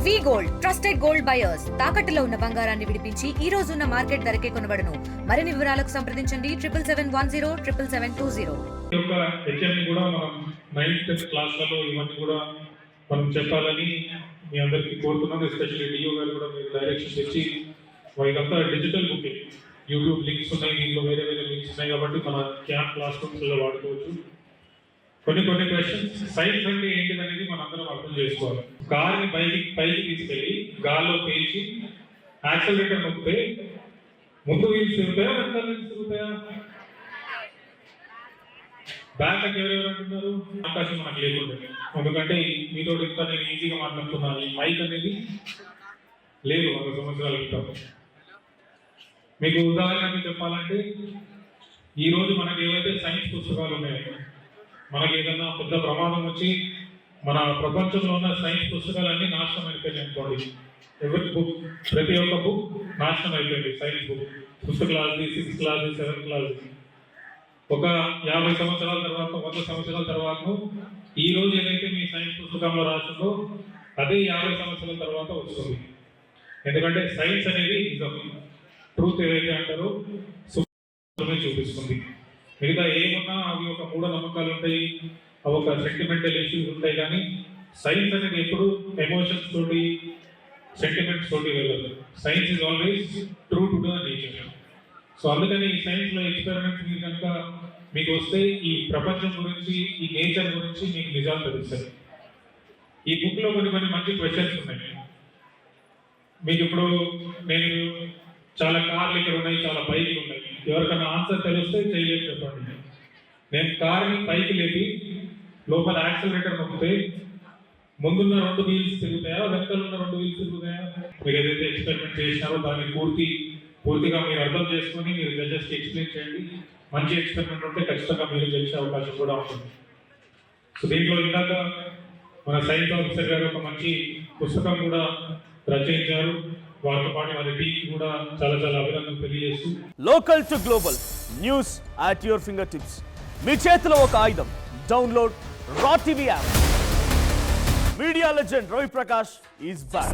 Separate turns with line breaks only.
వి gold trusted gold buyers తాకట్టులో ఉన్న బంగారాన్ని విడిపించి ఈ రోజు ఉన్న మార్కెట్ ధరకే కొనబడును. మరిన్ని వివరాలకు సంప్రదించండి 7710777720.
యొక్క హెచ్ఎంని కూడా మనం 9th క్లాస్లలో ఇవన్నీ కూడా మనం చెప్పాలని మీ అందరికీ కోరుతున్నాను. ఎస్పెషల్లీ డిఓ గారు కూడా మీరు డైరెక్షన్స్ ఇచ్చి ఇదంతా డిజిటల్ బుకింగ్, యూట్యూబ్ లింక్స్ ఉన్నాయి, దీంట్లో వేరే వేరే లింక్స్ ఉన్నాయి కాబట్టి మన క్యాంప్ క్లాస్ రూమ్స్లో వాడుకోవచ్చు. కొన్ని క్వశ్చన్స్ సైన్స్ అంటే ఏంటిది అనేది మనం అందరం అర్థం చేసుకోవాలి. కార్ని పైకి తీసుకెళ్ళి గాల్లో పేల్చి యాక్సలరేటర్ నొక్కితే ముందు వీల్స్ తిరుగుతాయా, వెనకాల వీల్స్ తిరుగుతాయా? బ్యాక్ అంటే ఎవరెవరు అంటున్నారు? అవకాశం మనకు లేకుండా, ఎందుకంటే మీతో ఇంత నేను ఈజీగా మాట్లాడుతున్నాను. ఈ మైక్ అనేది లేదు 100 సంవత్సరాల క్రితం. మీకు ఉదాహరణకి చెప్పాలంటే ఈరోజు మనకి ఏవైతే సైన్స్ పుస్తకాలు ఉన్నాయో, మనకి ఏదన్నా పెద్ద ప్రమాదం వచ్చి మన ప్రపంచంలో ఉన్న సైన్స్ పుస్తకాలన్నీ నాశనం అయిపోయాయి అనుకోండి. ఎవరి బుక్, ప్రతి ఒక్క బుక్ నాశనం అయిపోయింది. Science book, 5th క్లాస్ది, 6th క్లాస్ది, 7th క్లాస్ది. ఒక 50 సంవత్సరాల తర్వాత, 100 సంవత్సరాల తర్వాత ఈ రోజు ఏదైతే మీ సైన్స్ పుస్తకంలో రాసిందో అదే 50 సంవత్సరాల తర్వాత వస్తుంది. ఎందుకంటే సైన్స్ అనేది ట్రూత్ ఏదైతే అంటారో చూపిస్తుంది. మిగతా ఏమున్నా అవి ఒక మూఢ నమ్మకాలు ఉంటాయి, అవి ఒక సెంటిమెంటల్ ఇష్యూస్ ఉంటాయి. కానీ సైన్స్ అనేది ఎప్పుడు ఎమోషన్స్ తోటి, సెంటిమెంట్స్ తోటి వెళ్ళదు. Science is always true to the nature. So అందుకని ఈ సైన్స్లో ఎక్స్పెరిమెంట్స్ మీరు కనుక మీకు వస్తే ఈ ప్రపంచం గురించి, ఈ నేచర్ గురించి మీకు నిజాలు తెలుస్తాయి. ఈ బుక్లో కొన్ని మంచి క్వశ్చన్స్ ఉన్నాయి. మీకు ఇప్పుడు నేను చాలా కార్లు ఇక్కడ ఉన్నాయి, చాలా బైక్లు ఉన్నాయి. ఎవరికైనా ఆన్సర్ తెలిస్తే చేయలేదు చెప్పండి. నేను కార్ని పైకి లేపి లోపల యాక్సిలరేటర్ నొక్కితే ముందున్న 2 వీల్స్ తిరుగుతాయా, వెనకాల ఉన్న 2 వీల్స్ తిరుగుతాయా? మీరు ఏదైతే ఎక్స్పెరిమెంట్ చేసినారో దాన్ని పూర్తిగా మీరు అర్థం చేసుకొని మీరు జడ్జెస్కి ఎక్స్ప్లెయిన్ చేయండి. మంచి ఎక్స్పెరిమెంట్ ఉంటే ఖచ్చితంగా మీరు గెలిచే అవకాశం కూడా ఉంటుంది. సో దీంట్లో ఇందాక మన సైన్స్ ఆఫీసర్ గారు ఒక మంచి పుస్తకం కూడా రచయించారు. వారితో పాటు వారి టీం కూడా చాలా అభినందనలు తెలియజేస్తూ,
local to global news at your fingertips. మీ చేతిలో ఒక ఆయుధం. Download Raw TV app. Media legend Ravi Prakash is back.